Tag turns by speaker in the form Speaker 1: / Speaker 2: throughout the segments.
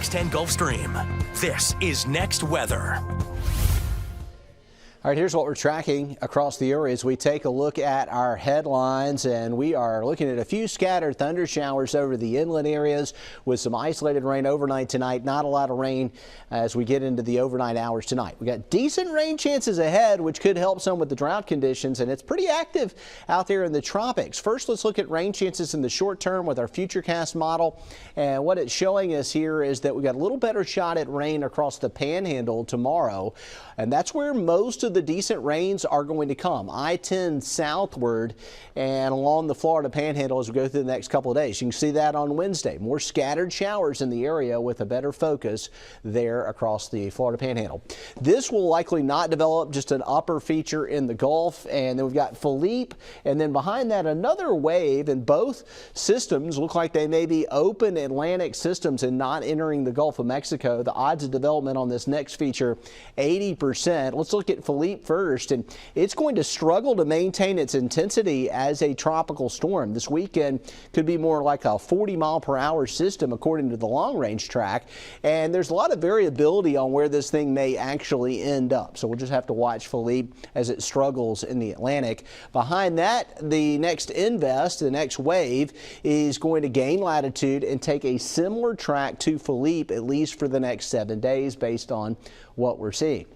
Speaker 1: Fox 10 Gulfstream. This is Next Weather.
Speaker 2: All right, here's what we're tracking across the area as we take a look at our headlines, and we are looking at a few scattered thunder showers over the inland areas with some isolated rain overnight tonight. Not a lot of rain as we get into the overnight hours tonight. We got decent rain chances ahead, which could help some with the drought conditions, and it's pretty active out there in the tropics. First, let's look at rain chances in the short term with our Futurecast model, and what it's showing us here is that we got a little better shot at rain across the panhandle tomorrow, and that's where most of the decent rains are going to come. I-10 southward and along the Florida Panhandle as we go through the next couple of days. You can see that on Wednesday. More scattered showers in the area with a better focus there across the Florida Panhandle. This will likely not develop, just an upper feature in the Gulf. And then we've got Philippe, and then behind that another wave, and both systems look like they may be open Atlantic systems and not entering the Gulf of Mexico. The odds of development on this next feature, 80%. Let's look at Philippe first, and it's going to struggle to maintain its intensity as a tropical storm. This weekend could be more like a 40-mile-per-hour system according to the long-range track, and there's a lot of variability on where this thing may actually end up. So we'll just have to watch Philippe as it struggles in the Atlantic. Behind that, the next invest, the next wave, is going to gain latitude and take a similar track to Philippe, at least for the next 7 days, based on what we're seeing.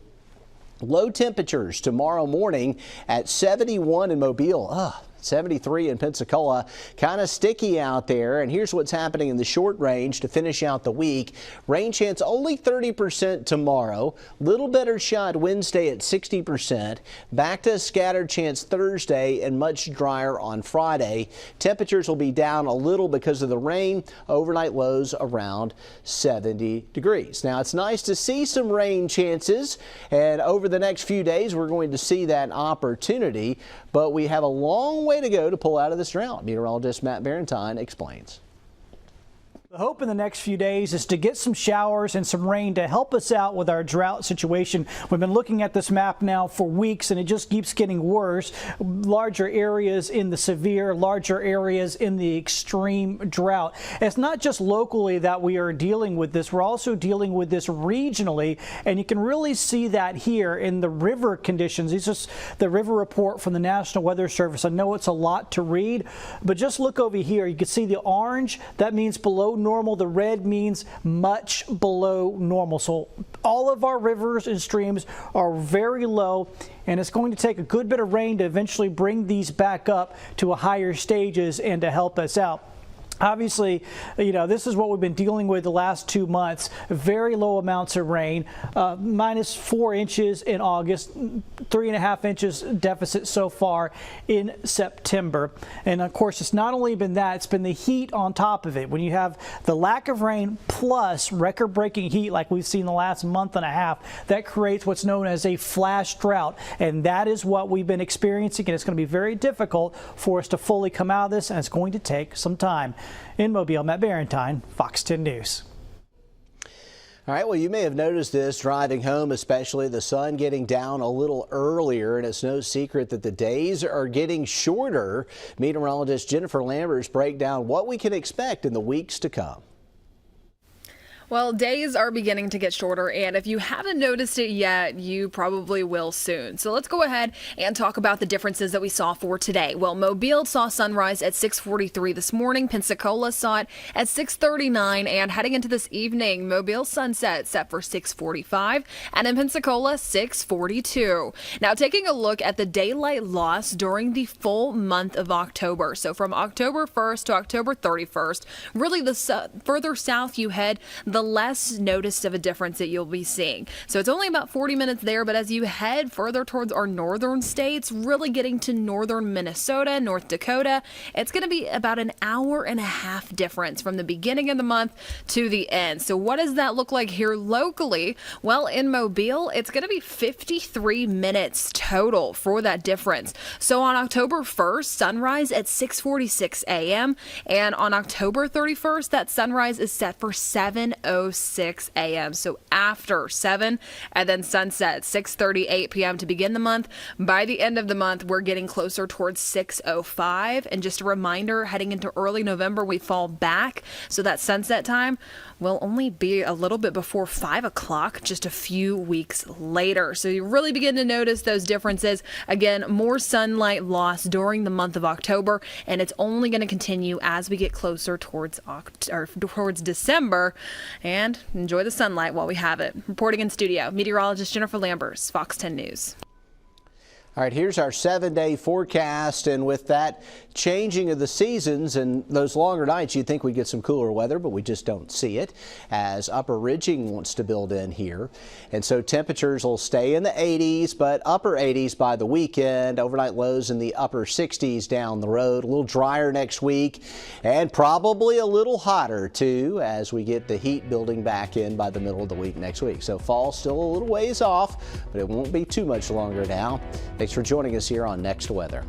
Speaker 2: Low temperatures tomorrow morning at 71 in Mobile. 73 in Pensacola. Kind of sticky out there, and here's what's happening in the short range to finish out the week. Rain chance only 30% tomorrow. Little better shot Wednesday at 60%. Back to a scattered chance Thursday and much drier on Friday. Temperatures will be down a little because of the rain. Overnight lows around 70 degrees. Now, it's nice to see some rain chances, and over the next few days we're going to see that opportunity, but we have a long way to go to pull out of this drought. Meteorologist Matt Barentine explains.
Speaker 3: The hope in the next few days is to get some showers and some rain to help us out with our drought situation. We've been looking at this map now for weeks, and it just keeps getting worse. Larger areas in the severe, larger areas in the extreme drought. It's not just locally that we are dealing with this. We're also dealing with this regionally, and you can really see that here in the river conditions. This is the river report from the National Weather Service. I know it's a lot to read, but just look over here. You can see the orange. That means below normal. The red means much below normal. So all of our rivers and streams are very low, and it's going to take a good bit of rain to eventually bring these back up to a higher stages and to help us out. Obviously, you know, this is what we've been dealing with the last 2 months. Very low amounts of rain, -4 inches in August, 3.5 inches deficit so far in September. And of course, it's not only been that, it's been the heat on top of it. When you have the lack of rain plus record-breaking heat like we've seen the last month and a half, that creates what's known as a flash drought. And that is what we've been experiencing, and it's going to be very difficult for us to fully come out of this, and it's going to take some time. In Mobile, Matt Barentine, Fox 10 News.
Speaker 2: All right, well, you may have noticed this driving home, especially the sun getting down a little earlier, and it's no secret that the days are getting shorter. Meteorologist Jennifer Lambers breaks down what we can expect in the weeks to come.
Speaker 4: Well, days are beginning to get shorter, and if you haven't noticed it yet, you probably will soon. So let's go ahead and talk about the differences that we saw for today. Well, Mobile saw sunrise at 6:43 this morning. Pensacola saw it at 6:39, and heading into this evening, Mobile sunset set for 6:45, and in Pensacola, 6:42. Now, taking a look at the daylight loss during the full month of October. So from October 1st to October 31st, really the further south you head, the less notice of a difference that you'll be seeing. So it's only about 40 minutes there, but as you head further towards our northern states, really getting to northern Minnesota, North Dakota, it's going to be about an hour and a half difference from the beginning of the month to the end. So what does that look like here locally? Well, in Mobile, it's going to be 53 minutes total for that difference. So on October 1st, sunrise at 6:46 a.m. and on October 31st, that sunrise is set for 7:02 7:06 a.m. So after 7, and then sunset 6:38 p.m. to begin the month. By the end of the month, we're getting closer towards 6:05. And just a reminder, heading into early November, we fall back. So that sunset time will only be a little bit before 5 o'clock, just a few weeks later. So you really begin to notice those differences. Again, more sunlight loss during the month of October, and it's only going to continue as we get closer towards December. And enjoy the sunlight while we have it. Reporting in studio, meteorologist Jennifer Lambers, Fox 10 News.
Speaker 2: All right, here's our 7-day forecast, and with that changing of the seasons and those longer nights, you'd think we'd get some cooler weather, but we just don't see it as upper ridging wants to build in here. And so temperatures will stay in the 80s, but upper 80s by the weekend. Overnight lows in the upper 60s down the road. A little drier next week and probably a little hotter too as we get the heat building back in by the middle of the week next week. So fall still a little ways off, but it won't be too much longer now. Thanks for joining us here on Next Weather.